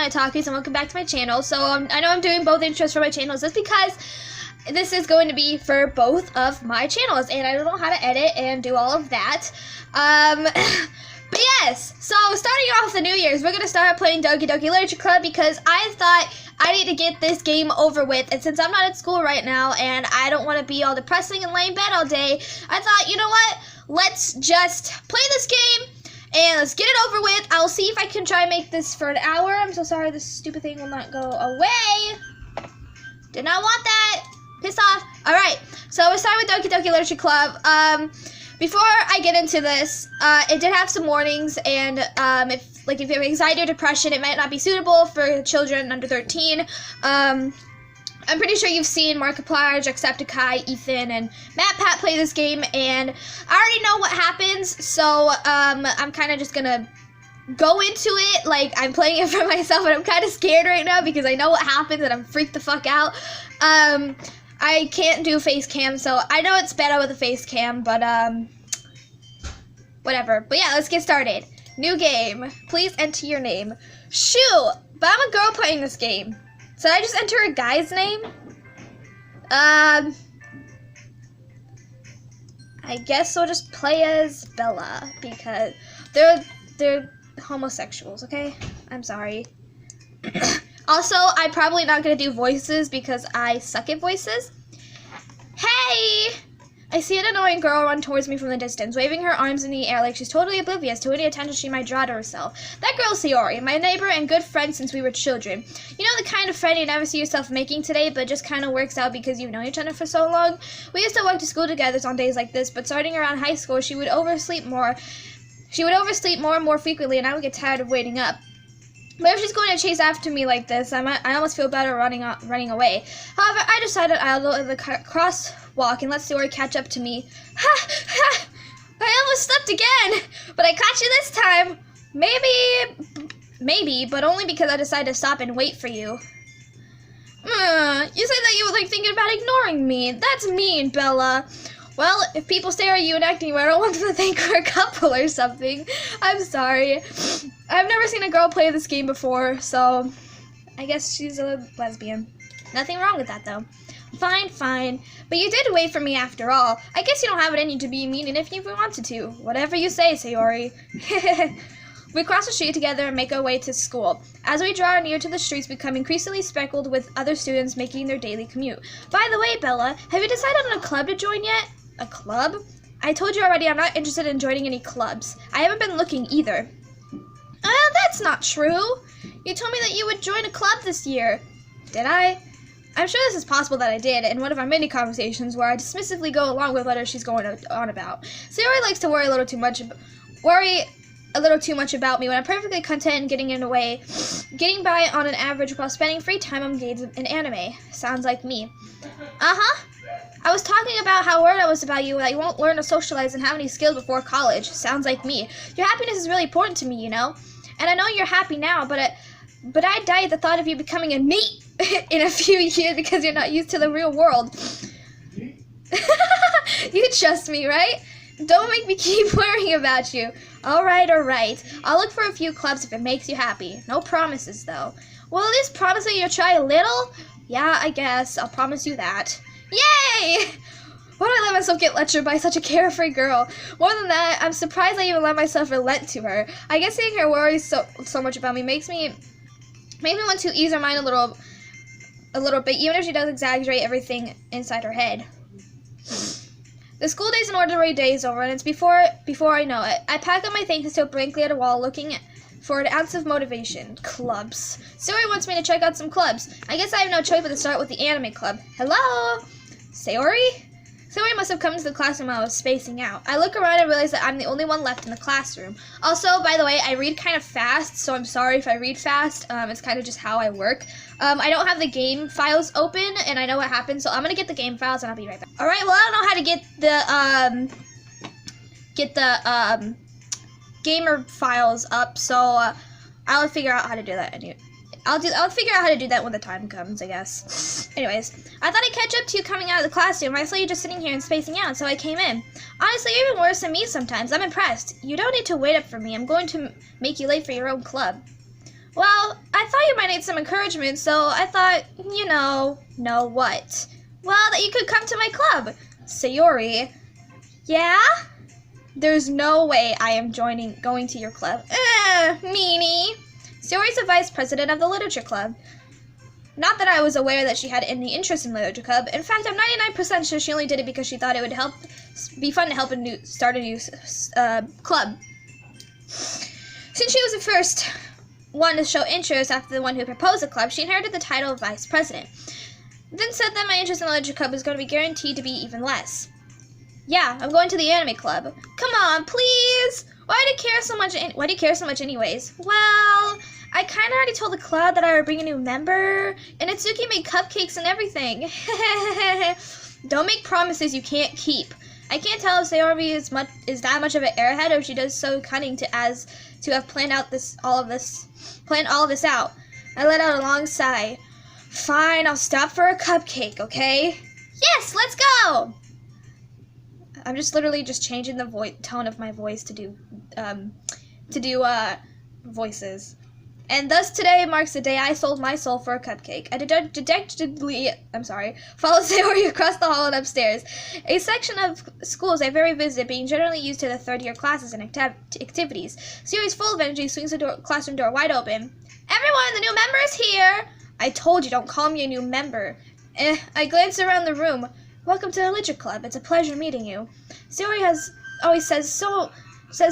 my otakus, and welcome back to my channel. So I know I'm doing both intros for my channels just because this is going to be for both of my channels, and I don't know how to edit and do all of that. But yes, so starting off the New Year's, we're going to start playing Doki Doki Literature Club because I thought I need to get this game over with, and since I'm not at school right now and I don't want to be all depressing and lay in bed all day, I thought, you know what, let's just play this game and let's get it over with. I'll see if I can try and make this for an hour. I'm so sorry, this stupid thing will not go away. Did not want that. Pissed off. Alright, so we're starting with Doki Doki Literature Club. Before I get into this, it did have some warnings, and if you have anxiety or depression, it might not be suitable for children under 13. I'm pretty sure you've seen Markiplier, Jacksepticeye, Ethan, and MatPat play this game, and I already know what happens, so I'm kind of just gonna go into it like I'm playing it for myself, and I'm kind of scared right now because I know what happens and I'm freaked the fuck out. I can't do face cam, so I know it's better with a face cam, but whatever. But yeah, let's get started. New game. Please enter your name. Shoot, but I'm a girl playing this game. So I just enter a guy's name? I guess I'll just play as Bella because they're homosexuals, okay? I'm sorry. Also, I'm probably not gonna do voices because I suck at voices. Hey! I see an annoying girl run towards me from the distance, waving her arms in the air like she's totally oblivious to any attention she might draw to herself. That girl's Sayori, my neighbor and good friend since we were children. You know the kind of friend you never see yourself making today, but just kind of works out because you've known each other for so long? We used to walk to school together on days like this, but starting around high school, she would oversleep more and more frequently, and I would get tired of waiting up. But if she's going to chase after me like this, I almost feel better running away. However, I decided I'll go to the crosswalk and let Sayori catch up to me. Ha! Ha! I almost slipped again! But I caught you this time! Maybe, but only because I decided to stop and wait for you. You said that you were thinking about ignoring me. That's mean, Bella. Well, if people stare at you and act anywhere, I don't want them to think we're a couple or something. I'm sorry. I've never seen a girl play this game before, so I guess she's a lesbian. Nothing wrong with that, though. Fine. But you did wait for me after all. I guess you don't have it in you to be mean if you wanted to. Whatever you say, Sayori. We cross the street together and make our way to school. As we draw near to the streets, become increasingly speckled with other students making their daily commute. By the way, Bella, have you decided on a club to join yet? A club? I told you already I'm not interested in joining any clubs. I haven't been looking either. That's not true. You told me that you would join a club this year. Did I? I'm sure this is possible that I did in one of our mini conversations where I dismissively go along with whatever she's going on about. Sayori likes to worry a little too much about me when I'm perfectly content getting by on an average while spending free time engaged in anime. Sounds like me. I was talking about how worried I was about you, that you won't learn to socialize and have any skills before college. Sounds like me. Your happiness is really important to me, you know? And I know you're happy now, but I'd die at the thought of you becoming a NEET in a few years because you're not used to the real world. You trust me, right? Don't make me keep worrying about you. Alright. I'll look for a few clubs if it makes you happy. No promises, though. Well, at least promise that you'll try a little? Yeah, I guess. I'll promise you that. Yay! Why did I let myself get lectured by such a carefree girl? More than that, I'm surprised I even let myself relent to her. I guess seeing her worry so much about me makes me want to ease her mind a little bit, even if she does exaggerate everything inside her head. The school day's an ordinary day's over, and it's before I know it. I pack up my things and stare blankly at a wall, looking for an ounce of motivation. Clubs. Sayori wants me to check out some clubs. I guess I have no choice but to start with the anime club. Hello? Sayori? Sayori must have come to the classroom while I was spacing out. I look around and realize that I'm the only one left in the classroom. Also, by the way, I read kind of fast, so I'm sorry if I read fast. It's kind of just how I work. I don't have the game files open, and I know what happens, so I'm gonna get the game files, and I'll be right back. Alright, well, I don't know how to get the gamer files up, so I'll figure out how to do that anyway. I'll figure out how to do that when the time comes, I guess. Anyways, I thought I'd catch up to you coming out of the classroom. I saw you just sitting here and spacing out, so I came in. Honestly, you're even worse than me sometimes. I'm impressed. You don't need to wait up for me. I'm going to make you late for your own club. Well, I thought you might need some encouragement, so I thought, know what? Well, that you could come to my club. Sayori. Yeah? There's no way I am going to your club. Meanie. Sayori's the vice president of the literature club. Not that I was aware that she had any interest in literature club. In fact, I'm 99% sure she only did it because she thought it would be fun to start a new club. Since she was the first one to show interest after the one who proposed the club, she inherited the title of vice president. Then said that my interest in the literature club was going to be guaranteed to be even less. Yeah, I'm going to the anime club. Come on, please. Why do you care so much anyways? Well, I kind of already told the club that I would bring a new member, and Itsuki made cupcakes and everything. Don't make promises you can't keep. I can't tell if Sayori is that much of an airhead, or if she does so cunning to have planned all of this out. I let out a long sigh. Fine, I'll stop for a cupcake, okay? Yes, let's go! I'm just literally changing the tone of my voice to do voices. And thus today marks the day I sold my soul for a cupcake. I followed Sayori across the hall and upstairs. A section of schools I very visited, being generally used to the third-year classes and activities. Sayori's full of energy swings the classroom door wide open. Everyone, the new member is here! I told you, don't call me a new member. I glanced around the room. Welcome to the literature club. It's a pleasure meeting you. Sayori always says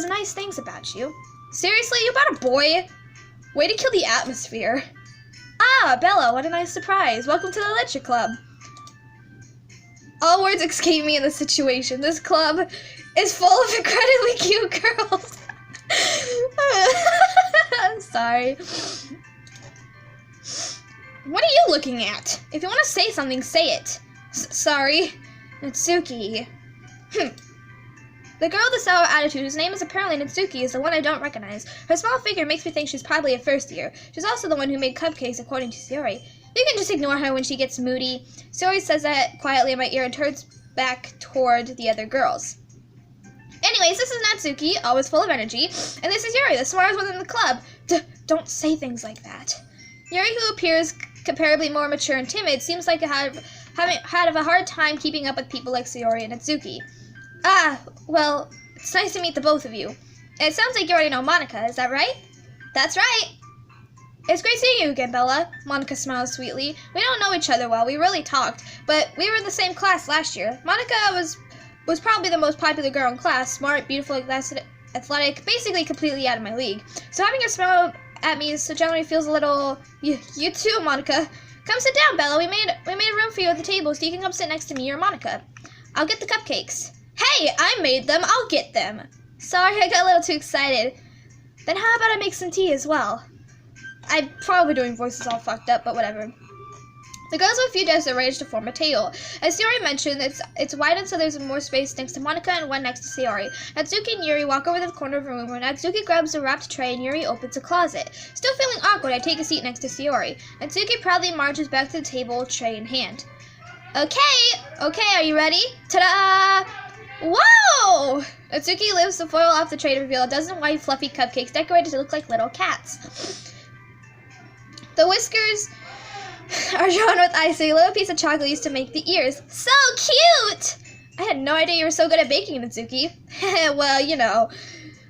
nice things about you. Seriously, you about a boy? Way to kill the atmosphere. Ah, Bella, what a nice surprise. Welcome to the literature club. All words escape me in this situation. This club is full of incredibly cute girls. I'm sorry. What are you looking at? If you want to say something, say it. Sorry. Natsuki. The girl with the sour attitude, whose name is apparently Natsuki, is the one I don't recognize. Her small figure makes me think she's probably a first year. She's also the one who made cupcakes, according to Sayori. You can just ignore her when she gets moody. Sayori says that quietly in my ear and turns back toward the other girls. Anyways, this is Natsuki, always full of energy, and this is Yuri, the smartest one in the club. Don't say things like that. Yuri, who appears comparably more mature and timid, seems like having a hard time keeping up with people like Sayori and Natsuki. Ah, well, it's nice to meet the both of you. It sounds like you already know Monica, is that right? That's right. It's great seeing you again, Bella. Monica smiles sweetly. We don't know each other well, we really talked, but we were in the same class last year. Monica was probably the most popular girl in class, smart, beautiful, athletic, basically completely out of my league. So having her smile at me so generally feels a little... You too, Monica. Come sit down, Bella. We made a room for you at the table so you can come sit next to me or Monica. I'll get the cupcakes. Hey, I made them. I'll get them. Sorry, I got a little too excited. Then how about I make some tea as well? I'm probably doing voices all fucked up, but whatever. The girls have a few desks arranged to form a table. As Sayori mentioned, it's widened so there's more space next to Monica and one next to Sayori. Natsuki and Yuri walk over to the corner of the room where Natsuki grabs a wrapped tray and Yuri opens a closet. Still feeling awkward, I take a seat next to Sayori. Natsuki proudly marches back to the table, tray in hand. Okay, are you ready? Ta-da! Whoa! Natsuki lifts the foil off the tray to reveal a dozen white fluffy cupcakes decorated to look like little cats. The whiskers are drawn with icing. A little piece of chocolate used to make the ears. So cute! I had no idea you were so good at baking, Natsuki. Well, you know.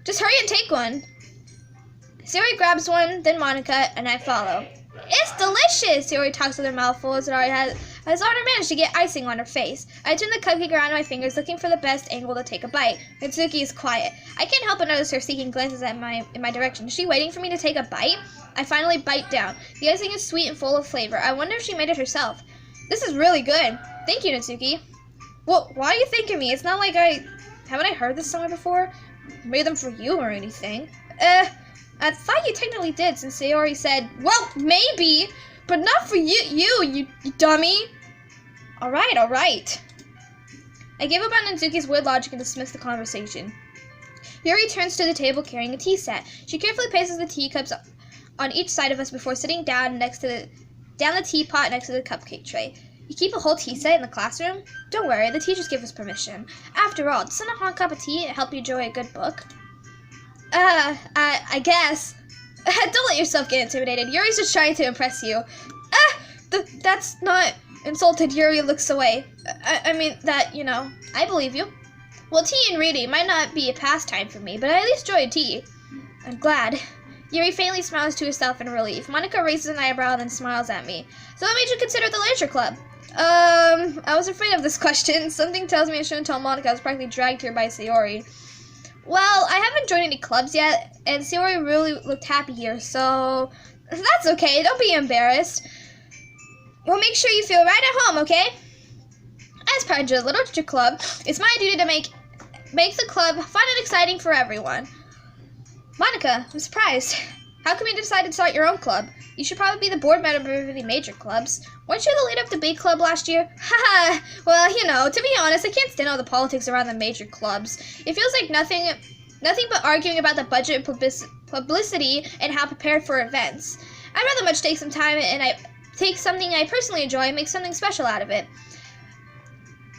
Just hurry and take one. Sayori grabs one, then Monica, and I follow. It's delicious! Sayori talks with her mouth full as it already has already managed to get icing on her face. I turn the cupcake around my fingers, looking for the best angle to take a bite. Natsuki is quiet. I can't help but notice her seeking glances in my direction. Is she waiting for me to take a bite? I finally bite down. The icing is sweet and full of flavor. I wonder if she made it herself. This is really good. Thank you, Natsuki. Well, why are you thanking me? It's not like haven't I heard this somewhere before? Made them for you or anything. I thought you technically did, since Sayori said, well, maybe, but not for you dummy. Alright. I gave up on Natsuki's weird logic and dismissed the conversation. Yuri turns to the table carrying a tea set. She carefully places the teacups on each side of us before sitting down the teapot next to the cupcake tray. You keep a whole tea set in the classroom? Don't worry, the teachers give us permission. After all, doesn't a hot cup of tea help you enjoy a good book? I guess. Don't let yourself get intimidated. Yuri's just trying to impress you. That's not insulted. Yuri looks away. I mean, that, you know, I believe you. Well, tea and reading might not be a pastime for me, but I at least enjoy tea. I'm glad. Yuri faintly smiles to herself in relief. Monica raises an eyebrow and then smiles at me. So what made you consider the literature club? I was afraid of this question. Something tells me I shouldn't tell Monica I was practically dragged here by Sayori. Well, I haven't joined any clubs yet, and Sayori really looked happy here, so that's okay. Don't be embarrassed. We'll make sure you feel right at home, okay? As part of the literature club, it's my duty to make the club fun and exciting for everyone. Monica, I'm surprised. How come you decided to start your own club? You should probably be the board member of any major clubs. Weren't you the leader of the big club last year? Haha, well, you know, to be honest, I can't stand all the politics around the major clubs. It feels like nothing but arguing about the budget, publicity, and how prepared for events. I'd rather much take some time and I take something I personally enjoy and make something special out of it.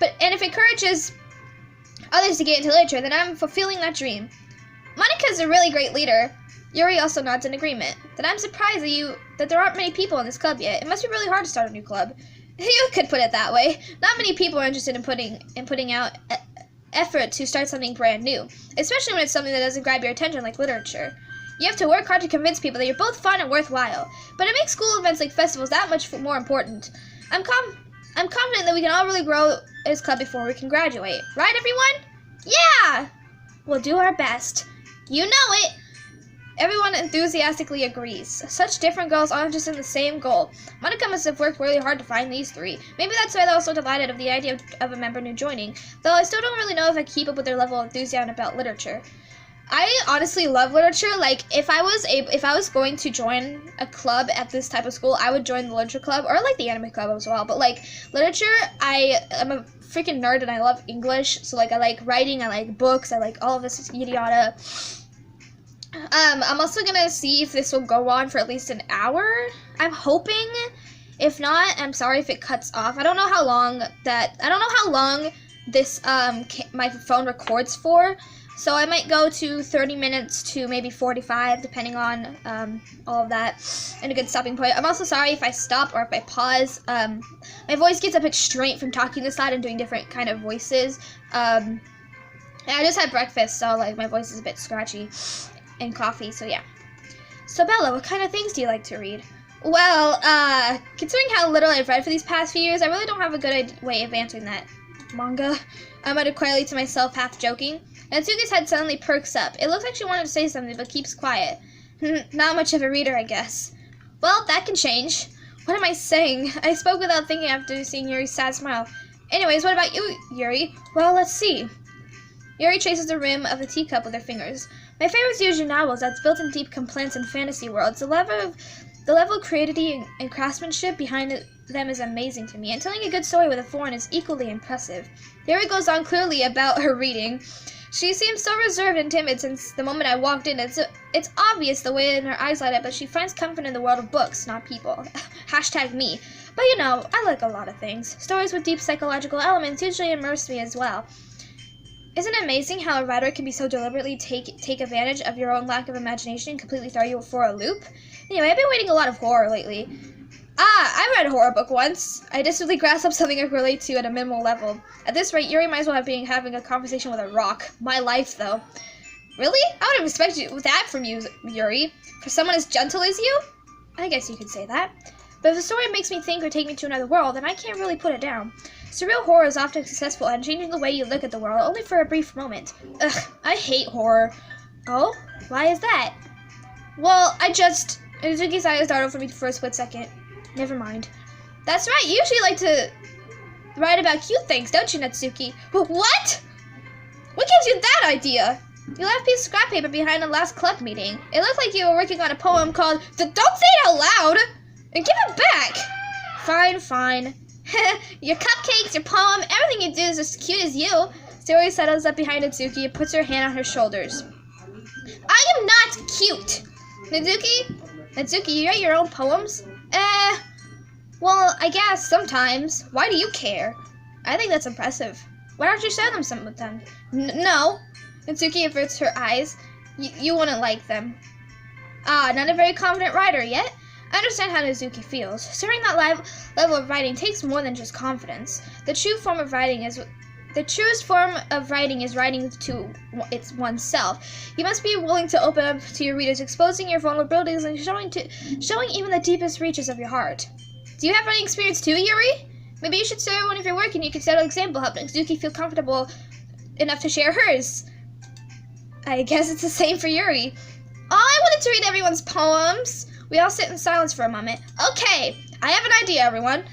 And if it encourages others to get into literature, then I'm fulfilling that dream. Monica's a really great leader. Yuri also nods in agreement. Then I'm surprised that there aren't many people in this club yet. It must be really hard to start a new club. You could put it that way. Not many people are interested in putting out effort to start something brand new, especially when it's something that doesn't grab your attention like literature. You have to work hard to convince people that you're both fun and worthwhile, but it makes school events like festivals that much more important. I'm confident that we can all really grow as a club before we can graduate. Right, everyone? Yeah! We'll do our best. You know it! Everyone enthusiastically agrees. Such different girls all interested in the same goal. Monica must have worked really hard to find these three. Maybe that's why they're all so delighted of the idea of a member new joining, though I still don't really know if I keep up with their level of enthusiasm about literature. I honestly love literature. Like, if I was going to join a club at this type of school, I would join the literature club, or like the anime club as well. But like literature, I'm a freaking nerd and I love English. So like I like writing, I like books, I like all of this yada yada. I'm also gonna see if this will go on for at least an hour. I'm hoping. If not, I'm sorry if it cuts off. I don't know how long this my phone records for. So I might go to 30 minutes to maybe 45, depending on all of that, and a good stopping point. I'm also sorry if I stop or if I pause. My voice gets a bit strained from talking this loud and doing different kind of voices. And I just had breakfast, so like my voice is a bit scratchy, and coffee. So yeah. So Bella, what kind of things do you like to read? Well, considering how little I've read for these past few years, I really don't have a good way of answering that. Manga? I muttered quietly to myself, half joking. Natsuki's head suddenly perks up. It looks like she wanted to say something, but keeps quiet. Not much of a reader, I guess. Well, that can change. What am I saying? I spoke without thinking after seeing Yuri's sad smile. Anyways, what about you, Yuri? Well, let's see. Yuri traces the rim of the teacup with her fingers. My favorite is usually novels that's built in deep complaints and fantasy worlds. The level of creativity and craftsmanship behind them is amazing to me, and telling a good story with a foreign is equally impressive. Yuri goes on clearly about her reading. She seems so reserved and timid since the moment I walked in. It's obvious the way in her eyes light up, but she finds comfort in the world of books, not people. Hashtag me. But you know, I like a lot of things. Stories with deep psychological elements usually immerse me as well. Isn't it amazing how a writer can be so deliberately take advantage of your own lack of imagination and completely throw you for a loop? Anyway, I've been reading a lot of horror lately. I read a horror book once. I instantly grasped up something I could relate to at a minimal level. At this rate, Yuri might as well have been having a conversation with a rock. My life, though. Really? I would have expected that from you, Yuri. For someone as gentle as you? I guess you could say that. But if a story makes me think or take me to another world, then I can't really put it down. Surreal horror is often successful at changing the way you look at the world, only for a brief moment. Ugh, I hate horror. Oh? Why is that? Well, Natsuki's eyes startled for me for a split second. Never mind. That's right, you usually like to write about cute things, don't you, Natsuki? What? What gives you that idea? You left a piece of scrap paper behind the last club meeting. It looked like you were working on a poem called Don't Say It Out Loud! And give it back! Fine. Your cupcakes, your poem, everything you do is as cute as you. Sayori settles up behind Natsuki and puts her hand on her shoulders. I am not cute! Natsuki, you write your own poems? Well, I guess sometimes. Why do you care? I think that's impressive. Why don't you share them with them? No. Natsuki averts her eyes. You wouldn't like them. Ah, not a very confident writer yet? I understand how Nezuki feels. Serving that level of writing takes more than just confidence. The truest form of writing is writing to oneself. You must be willing to open up to your readers, exposing your vulnerabilities and showing even the deepest reaches of your heart. Do you have writing experience too, Yuri? Maybe you should share one of your work and you can set an example, help Nezuki feel comfortable enough to share hers. I guess it's the same for Yuri. Oh, I wanted to read everyone's poems. We all sit in silence for a moment. Okay, I have an idea, everyone.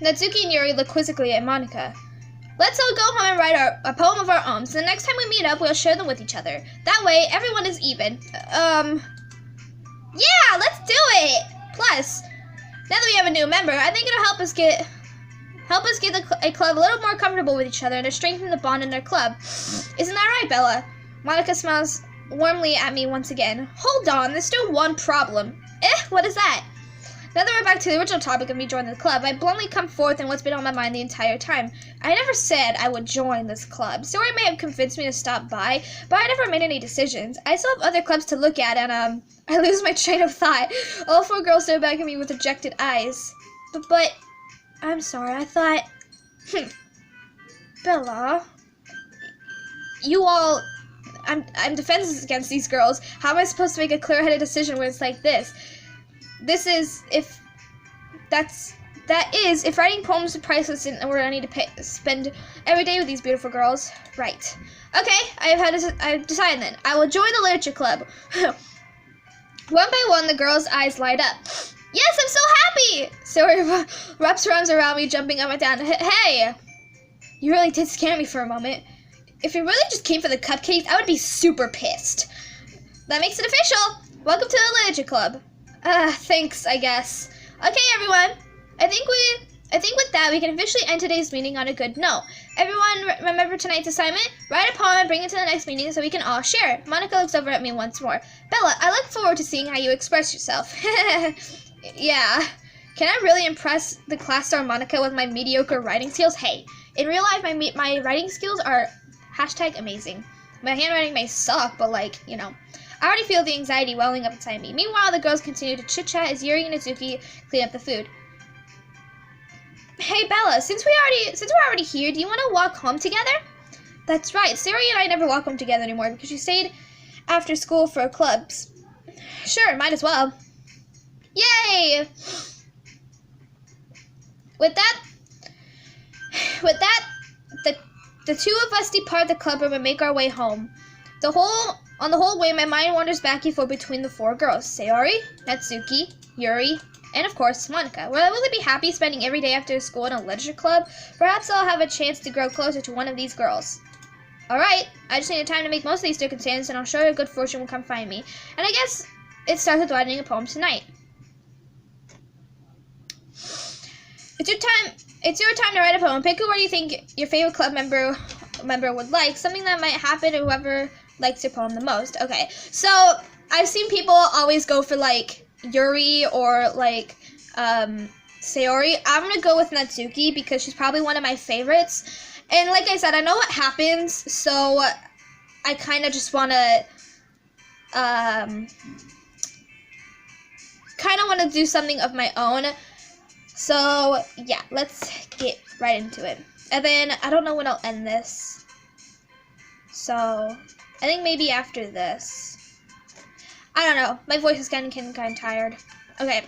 Natsuki and Yuri look quizzically at Monika. Let's all go home and write a poem of our own, so the next time we meet up, we'll share them with each other. That way, everyone is even. Yeah, let's do it! Plus, now that we have a new member, I think it'll help us get a club a little more comfortable with each other and to strengthen the bond in our club. Isn't that right, Bella? Monika smiles warmly at me once again. Hold on, there's still one problem. What is that? Now that we're back to the original topic of me joining the club, I bluntly come forth in what's been on my mind the entire time. I never said I would join this club. Sori may have convinced me to stop by, but I never made any decisions. I still have other clubs to look at, and I lose my train of thought. All four girls stare back at me with dejected eyes. But I'm sorry, I thought... Bella... You all... I'm defenseless against these girls. How am I supposed to make a clear-headed decision when it's like this? If writing poems is priceless and I need to spend every day with these beautiful girls. Right. Okay, I've decided then. I will join the literature club. One by one, the girls' eyes light up. Yes, I'm so happy! Sori wraps her arms around me, jumping up and down. Hey! You really did scare me for a moment. If you really just came for the cupcakes, I would be super pissed. That makes it official. Welcome to the literature club. Thanks, I guess. Okay, everyone. I think with that, we can officially end today's meeting on a good note. Everyone, remember tonight's assignment? Write a poem and bring it to the next meeting so we can all share it. Monika looks over at me once more. Bella, I look forward to seeing how you express yourself. Yeah. Can I really impress the class star Monika with my mediocre writing skills? Hey, in real life, my writing skills are #amazing. My handwriting may suck, but I already feel the anxiety welling up inside me. Meanwhile, the girls continue to chit-chat as Yuri and Natsuki clean up the food. Hey, Bella, since we're already here, do you want to walk home together? That's right. Siri and I never walk home together anymore because she stayed after school for clubs. Sure, might as well. Yay! With that, the two of us depart the clubroom and make our way home. On the whole way, my mind wanders back and forth between the four girls. Sayori, Natsuki, Yuri, and of course, Monika. Will I really be happy spending every day after school in a literature club? Perhaps I'll have a chance to grow closer to one of these girls. Alright, I just need time to make most of these circumstances, and I'll show you good fortune will come find me. And I guess it starts with writing a poem tonight. It's your time to write a poem. Pick a word you think your favorite club member would like. Something that might happen to whoever likes your poem the most. Okay, so I've seen people always go for Yuri or Sayori. I'm gonna go with Natsuki because she's probably one of my favorites. And like I said, I know what happens, so I kind of just want to do something of my own. So yeah, let's get right into it. And then I don't know when I'll end this. So I think maybe after this. I don't know. My voice is getting kind of tired. Okay.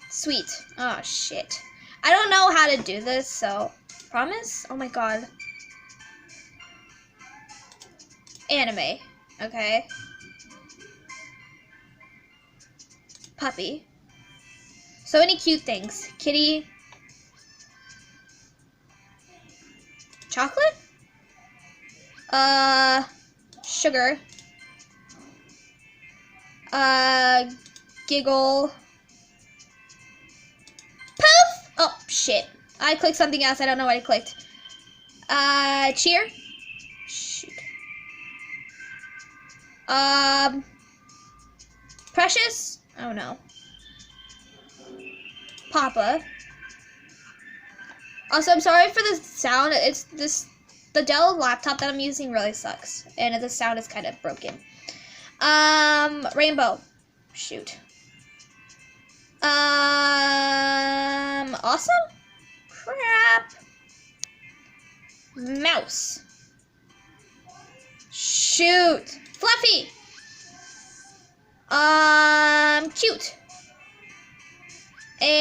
Sweet. Oh shit. I don't know how to do this, so promise? Oh my god. Anime. Okay. Puppy. So many cute things. Kitty. Chocolate? Sugar. Giggle. Poof! Oh, shit. I clicked something else. I don't know what I clicked. Cheer. Shoot. Precious? Oh, no. Papa. Also, I'm sorry for the sound. It's this the Dell laptop that I'm using really sucks, and the sound is kind of broken. Rainbow. Shoot. Awesome? Crap. Mouse. Shoot. Fluffy. Cute. And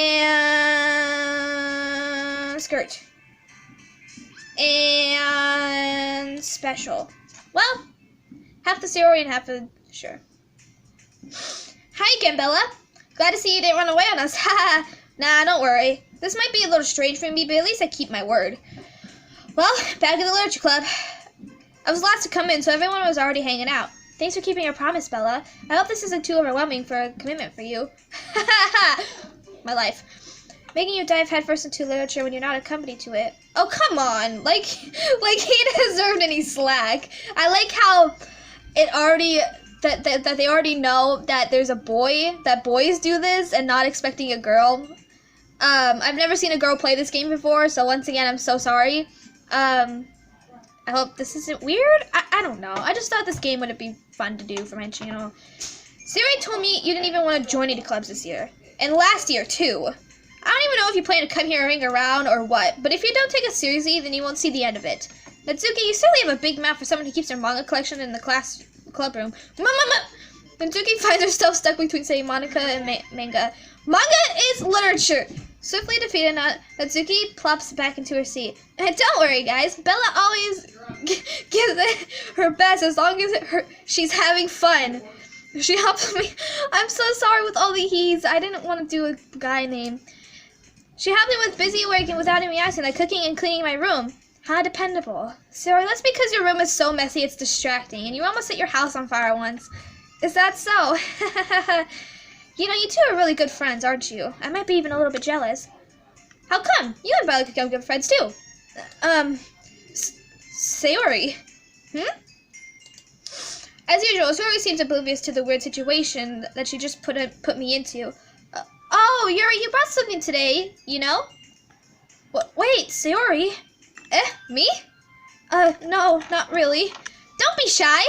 skirt. And special. Well, half the Sayori and half the sure. Hi again, Bella. Glad to see you didn't run away on us. Haha. Nah, don't worry. This might be a little strange for me, but at least I keep my word. Well, back in the literature club. I was last to come in, so everyone was already hanging out. Thanks for keeping your promise, Bella. I hope this isn't too overwhelming for a commitment for you. My life. Making you dive headfirst into literature when you're not accompanied to it. Oh, come on. Like he deserved any slack. I like how it already... That they already know that there's a boy, that boys do this, and not expecting a girl. I've never seen a girl play this game before, so once again, I'm so sorry. I hope this isn't weird. I don't know. I just thought this game would be fun to do for my channel. Sayori told me you didn't even want to join any clubs this year. And last year, too. I don't even know if you plan to come here and ring around or what, but if you don't take us seriously, then you won't see the end of it. Natsuki, you certainly have a big mouth for someone who keeps their manga collection in the club room. Natsuki finds herself stuck between saying Monica and manga. Manga is literature. Swiftly defeated, Natsuki plops back into her seat. And don't worry, guys. Bella always gives it her best as long as she's having fun. She helps me. I'm so sorry with all the he's. I didn't want to do a guy name. She helped me with busy work and without even asking, like cooking and cleaning my room. How dependable. Sorry, that's because your room is so messy it's distracting, and you almost set your house on fire once. Is that so? You know, you two are really good friends, aren't you? I might be even a little bit jealous. How come? You and Bella could become good friends, too. Sayori. As usual, Sayori seems oblivious to the weird situation that she just put me into. Oh, Yuri, you brought something today, you know? Wait, Sayori? Me? No, not really. Don't be shy.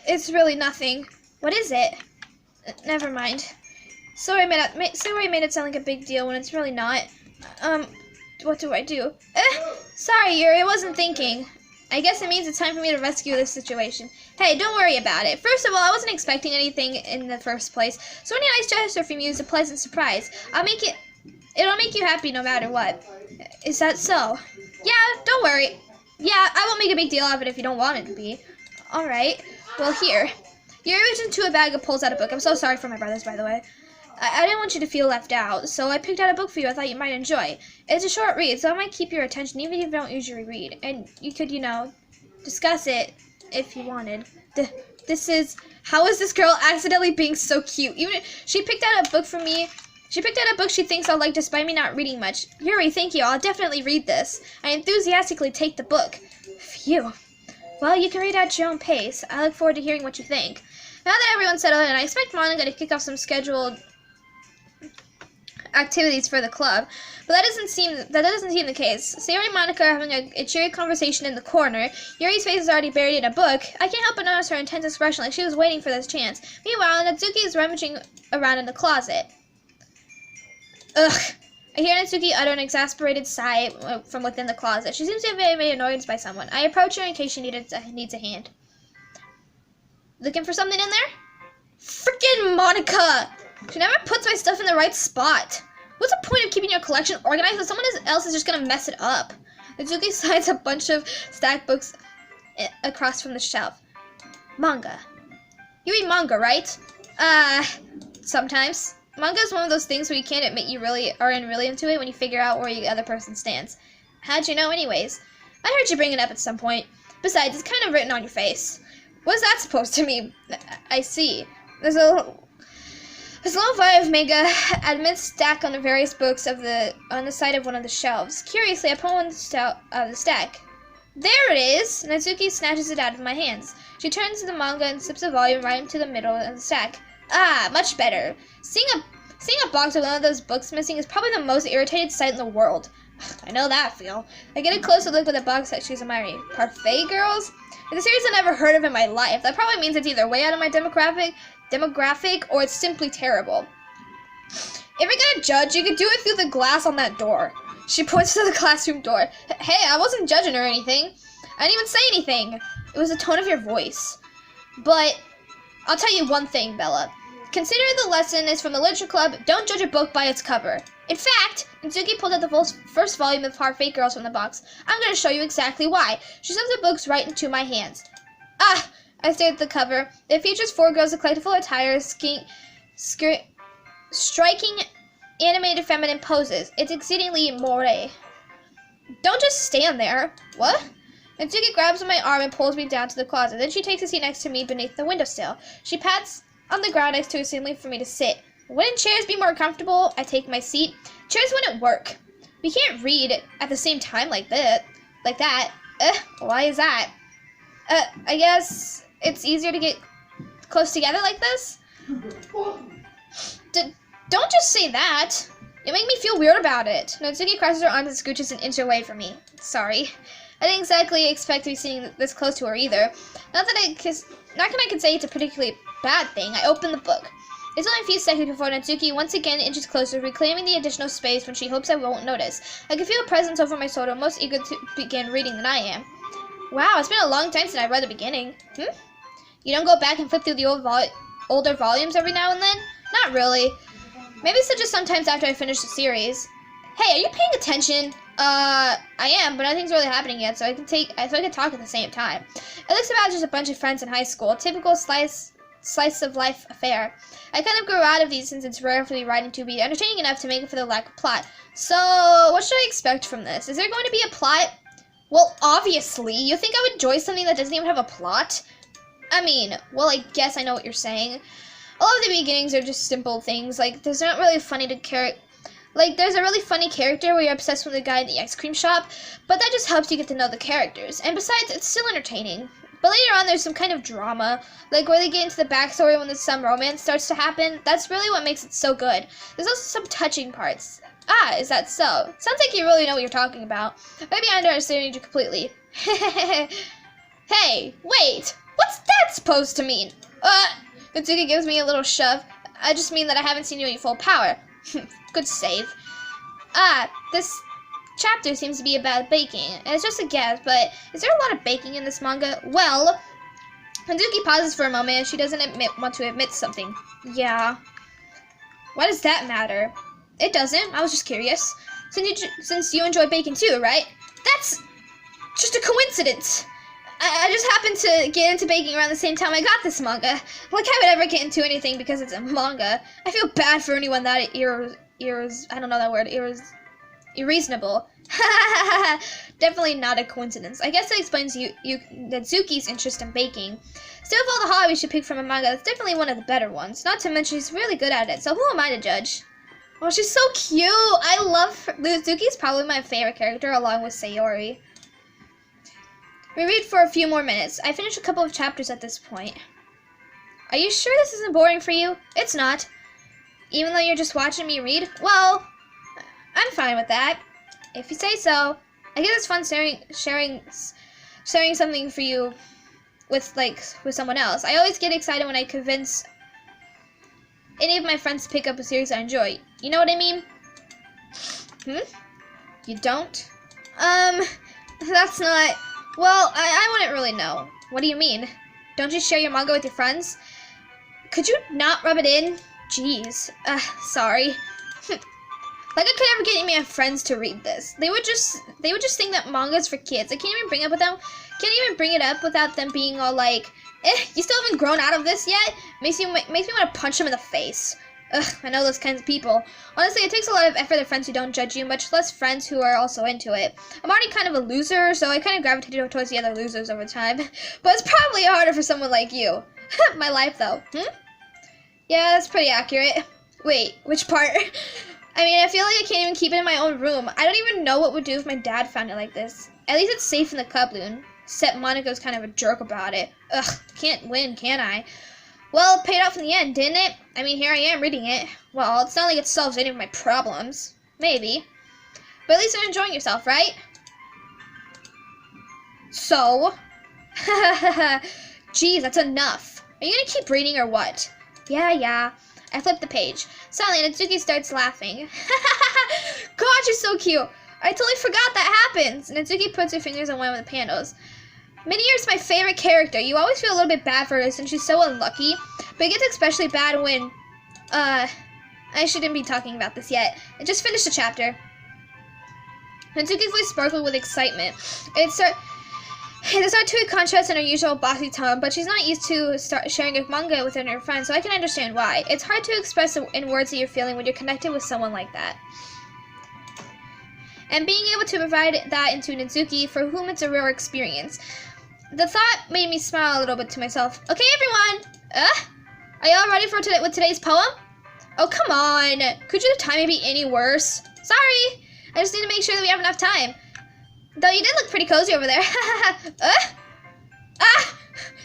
It's really nothing. What is it? Never mind. Sayori made it sound like a big deal when it's really not. What do I do? Sorry, Yuri, I wasn't thinking. I guess it means it's time for me to rescue this situation. Hey, don't worry about it. First of all, I wasn't expecting anything in the first place, so any nice gesture from you is a pleasant surprise. It'll make you happy no matter what. Is that so? Yeah, don't worry. Yeah, I won't make a big deal of it if you don't want it to be. Alright, well here. Yuri reaches into a bag and pulls out a book. I'm so sorry for my brothers, by the way. I didn't want you to feel left out, so I picked out a book for you I thought you might enjoy. It's a short read, so it might keep your attention even if you don't usually read. And you could, you know, discuss it if you wanted. This is... How is this girl accidentally being so cute? Even she picked out a book for me. She picked out a book she thinks I'll like despite me not reading much. Yuri, thank you. I'll definitely read this. I enthusiastically take the book. Phew. Well, you can read at your own pace. I look forward to hearing what you think. Now that everyone's settled in, I expect Monica to kick off some scheduled activities for the club, but that doesn't seem the case. Sayori and Monica are having a cheery conversation in the corner. Yuri's face is already buried in a book. I can't help but notice her intense expression, like she was waiting for this chance. Meanwhile, Natsuki is rummaging around in the closet. Ugh. I hear Natsuki utter an exasperated sigh from within the closet. She seems to have been made annoyed by someone. I approach her in case she needs a hand. Looking for something in there? Frickin' Monica! She never puts my stuff in the right spot. What's the point of keeping your collection organized if someone else is just gonna mess it up? Natsuki slides a bunch of stacked books across from the shelf. Manga. You read manga, right? Sometimes. Manga is one of those things where you can't admit you really are really into it when you figure out where the other person stands. How'd you know anyways? I heard you bring it up at some point. Besides, it's kind of written on your face. What's that supposed to mean? I see. There's a long volume of manga amidst stack on the various books on the side of one of the shelves. Curiously, I pull one out of the stack. There it is! Natsuki snatches it out of my hands. She turns to the manga and slips the volume right into the middle of the stack. Ah, much better. Seeing a box with one of those books missing is probably the most irritated sight in the world. I know that feel. I get a closer look at the box that she's admiring. Parfait girls? It's a series I've never heard of in my life. That probably means it's either way out of my demographic or it's simply terrible. If you're gonna judge, you could do it through the glass on that door. She points to the classroom door. Hey, I wasn't judging her or anything. I didn't even say anything. It was the tone of your voice. But I'll tell you one thing, Bella. Considering the lesson is from the literature club, don't judge a book by its cover. In fact, Mitsuki pulled out the first volume of Parfait Girls from the box. I'm going to show you exactly why. She shoved the books right into my hands. Ah! I stared at the cover. It features 4 girls in collectible attire, striking animated feminine poses. It's exceedingly moire. Don't just stand there. What? Mitsuki grabs my arm and pulls me down to the closet. Then she takes a seat next to me beneath the windowsill. She pats on the ground next to a ceiling for me to sit. Wouldn't chairs be more comfortable? I take my seat. Chairs wouldn't work. We can't read at the same time like that. Why is that? I guess it's easier to get close together like this? Don't just say that. You make me feel weird about it. Natsuki crosses her arms and scooches an inch away from me. Sorry. I didn't exactly expect to be sitting this close to her either. Not that I can say it's a particularly bad thing. I open the book. It's only a few seconds before Natsuki once again inches closer, reclaiming the additional space when she hopes I won't notice. I can feel a presence over my shoulder, most eager to begin reading than I am. Wow, it's been a long time since I read the beginning. You don't go back and flip through the older volumes every now and then? Not really. Maybe it's just sometimes after I finish the series. Hey, are you paying attention? I am, but nothing's really happening yet, so I can talk at the same time. It looks about just a bunch of friends in high school, a typical slice of life affair. I kind of grew out of these since it's rare for the writing to be entertaining enough to make up for the lack of plot. So, what should I expect from this? Is there going to be a plot? Well, obviously. You think I would enjoy something that doesn't even have a plot? I mean, well, I guess I know what you're saying. A lot of the beginnings are just simple things, like there's not really funny to there's a really funny character where you're obsessed with the guy in the ice cream shop, but that just helps you get to know the characters. And besides, it's still entertaining. But later on, there's some kind of drama, like where they get into the backstory when some romance starts to happen. That's really what makes it so good. There's also some touching parts. Ah, is that so? Sounds like you really know what you're talking about. Maybe I understand you completely. Hey, wait! What's that supposed to mean? Mitsuki gives me a little shove. I just mean that I haven't seen you in full power. Good save. This chapter seems to be about baking. It's just a guess, but is there a lot of baking in this manga? Well, Mitsuki pauses for a moment and she doesn't want to admit something. Yeah. Why does that matter? It doesn't. I was just curious. Since you enjoy baking too, right? That's just a coincidence. I just happened to get into baking around the same time I got this manga. Like I would ever get into anything because it's a manga. I feel bad for anyone that irreasonable. Definitely not a coincidence. I guess that explains Natsuki's interest in baking. Still, of all the hobbies she picked from a manga, that's definitely one of the better ones. Not to mention she's really good at it, so who am I to judge? Oh, she's so cute! I love her. Natsuki's probably my favorite character along with Sayori. We read for a few more minutes. I finished a couple of chapters at this point. Are you sure this isn't boring for you? It's not. Even though you're just watching me read? Well, I'm fine with that. If you say so. I guess it's fun sharing something for you with someone else. I always get excited when I convince any of my friends to pick up a series I enjoy. You know what I mean? You don't? That's not... Well, I wouldn't really know. What do you mean? Don't you share your manga with your friends? Could you not rub it in? Jeez. Sorry. Like I could ever get any of my friends to read this. They would just think that manga's for kids. I can't even bring it up without them being all like, you still haven't grown out of this yet? Makes me want to punch them in the face. Ugh, I know those kinds of people. Honestly, it takes a lot of effort to friends who don't judge you, much less friends who are also into it. I'm already kind of a loser, so I kind of gravitated towards the other losers over time. But it's probably harder for someone like you. My life, though. Yeah, that's pretty accurate. Wait, which part? I mean, I feel like I can't even keep it in my own room. I don't even know what would do if my dad found it like this. At least it's safe in the cuploon. Except Monika's kind of a jerk about it. Ugh, can't win, can I? Well, it paid off in the end, didn't it? I mean, here I am reading it. Well, it's not like it solves any of my problems. Maybe. But at least you're enjoying yourself, right? So? Geez, that's enough. Are you gonna keep reading or what? Yeah. I flip the page. Suddenly, Natsuki starts laughing. God, you're so cute. I totally forgot that happens. Natsuki puts her fingers on one of the panels. Minier's my favorite character. You always feel a little bit bad for her since she's so unlucky. But it gets especially bad when, I shouldn't be talking about this yet. I just finished the chapter. Natsuki's voice sparkled with excitement. There's not too contrast in her usual bossy tone, but she's not used to sharing a manga with her friends, so I can understand why. It's hard to express in words that you're feeling when you're connected with someone like that. And being able to provide that into Natsuki, for whom it's a rare experience. The thought made me smile a little bit to myself. Okay, everyone! Are y'all ready for with today's poem? Oh, come on! Could your timing be any worse? Sorry! I just need to make sure that we have enough time. Though you did look pretty cozy over there.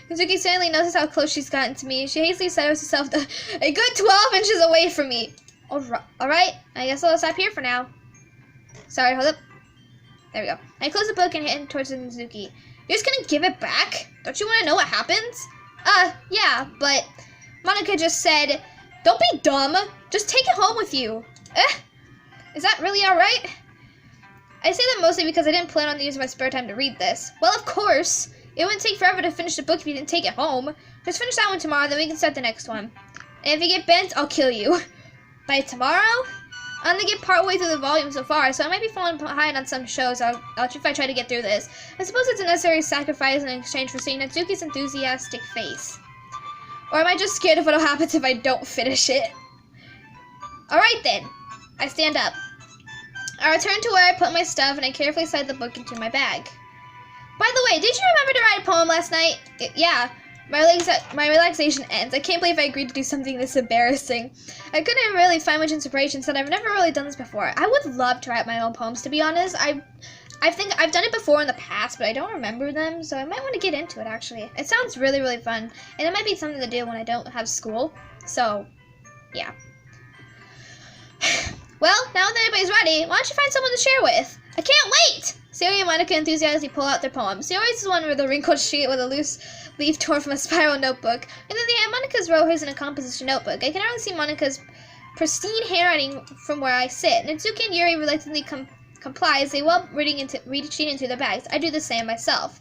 Natsuki suddenly noticed how close she's gotten to me. She hastily set herself a good 12 inches away from me. Alright, I guess I'll stop here for now. Sorry, hold up. There we go. I close the book and head towards Natsuki. You're just gonna give it back? Don't you want to know what happens? Yeah, but Monica just said, don't be dumb. Just take it home with you. Is that really alright? I say that mostly because I didn't plan on using my spare time to read this. Well, of course. It wouldn't take forever to finish the book if you didn't take it home. Just finish that one tomorrow, then we can start the next one. And if you get bent, I'll kill you. By tomorrow? I'm gonna get partway through the volume so far, so I might be falling behind on some shows if I try to get through this. I suppose it's a necessary sacrifice in exchange for seeing Natsuki's enthusiastic face. Or am I just scared of what'll happen if I don't finish it? Alright then. I stand up. I return to where I put my stuff and I carefully slide the book into my bag. By the way, did you remember to write a poem last night? Yeah. My relaxation ends. I can't believe I agreed to do something this embarrassing. I couldn't really find much inspiration, so I've never really done this before. I would love to write my own poems, to be honest. I think I've done it before in the past, but I don't remember them, so I might want to get into it, actually. It sounds really, really fun, and it might be something to do when I don't have school, so, yeah. Well, now that everybody's ready, why don't you find someone to share with? I can't wait! Sayori and Monica enthusiastically pull out their poem. Sayori's is one with a wrinkled sheet with a loose leaf torn from a spiral notebook, and then they have Monica's wrote hers in a composition notebook. I can already see Monica's pristine handwriting from where I sit. Natsuki and Yuri reluctantly comply as they while reaching into their bags. I do the same myself.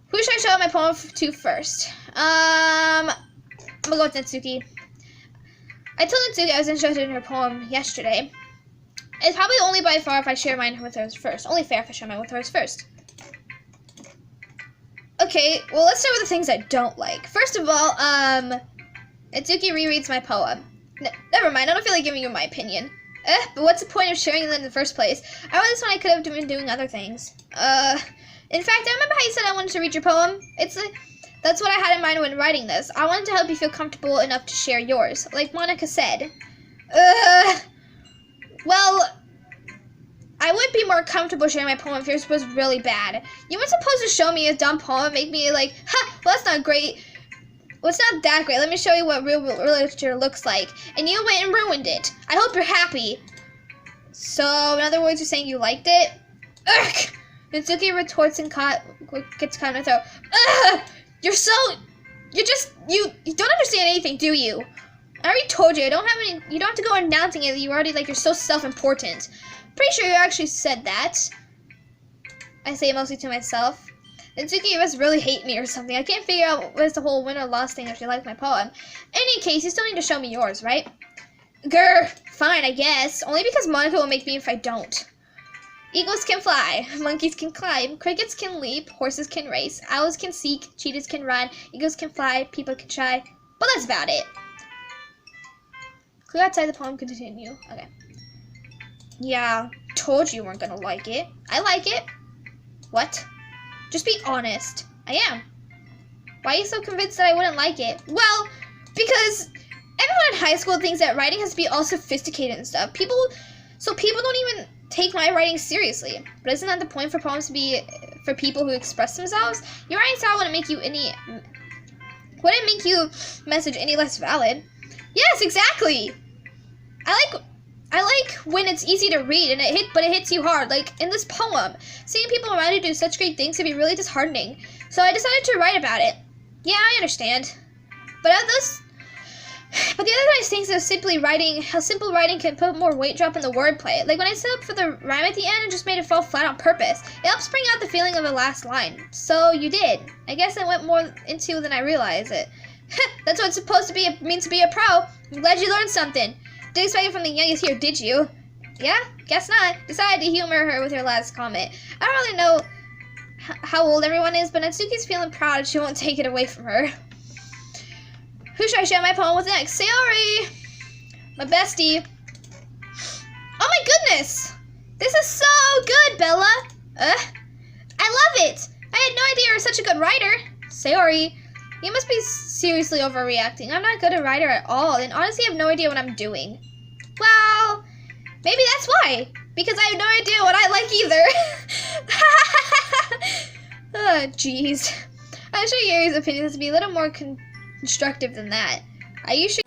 Who should I show my poem to first? I'm gonna go with Natsuki. I told Natsuki I was interested in her poem yesterday. It's probably only by far if I share mine with hers first. Only fair if I share mine with hers first. Okay, well, let's start with the things I don't like. First of all, Natsuki rereads my poem. Never mind, I don't feel like giving you my opinion. But what's the point of sharing it in the first place? I wrote this when I could have been doing other things. In fact, I remember how you said I wanted to read your poem. That's what I had in mind when writing this. I wanted to help you feel comfortable enough to share yours, like Monica said. Well, I would be more comfortable sharing my poem if yours was really bad. You weren't supposed to show me a dumb poem and make me like, well, that's not great. Well, it's not that great. Let me show you what real literature looks like. And you went and ruined it. I hope you're happy. So, in other words, you're saying you liked it? Ugh! Natsuki retorts and gets caught in her throat. Ugh! You don't understand anything, do you? I already told you, you don't have to go announcing it. You're so self-important. Pretty sure you actually said that. I say it mostly to myself. Natsuki must really hate me or something. I can't figure out what's the whole win or loss thing if you like my poem. In any case, you still need to show me yours, right? Grr, fine, I guess. Only because Monica will make me if I don't. Eagles can fly, monkeys can climb, crickets can leap, horses can race, owls can seek, cheetahs can run, eagles can fly, people can try. But that's about it. Clear outside the poem, continue. Okay. Yeah, told you weren't gonna like it. I like it. What? Just be honest. I am. Why are you so convinced that I wouldn't like it? Well, because everyone in high school thinks that writing has to be all sophisticated and stuff. People don't even take my writing seriously. But isn't that the point for poems to be for people who express themselves? Your writing style wouldn't make you message any less valid. Yes, exactly. I I like when it's easy to read and but it hits you hard. Like in this poem, seeing people around you do such great things can be really disheartening. So I decided to write about it. Yeah, I understand. But the other nice things is simply writing, how simple writing can put more weight drop in the wordplay. Like when I set up for the rhyme at the end and just made it fall flat on purpose, it helps bring out the feeling of the last line. So you did. I guess I went more into than I realized it. That's what it's supposed to be, means to be a pro. I'm glad you learned something. Didn't expect it from the youngest here, did you? Yeah? Guess not. Decided to humor her with her last comment. I don't really know how old everyone is, but Natsuki's feeling proud she won't take it away from her. Who should I share my poem with next? Sayori! My bestie. Oh my goodness! This is so good, Bella! I love it! I had no idea you were such a good writer. Sayori, you must be seriously overreacting. I'm not good at writer at all, and honestly I have no idea what I'm doing. Well, maybe that's why. Because I have no idea what I like either. Oh, jeez. I'm sure Yuri's opinion has to be a little more constructive than that. You should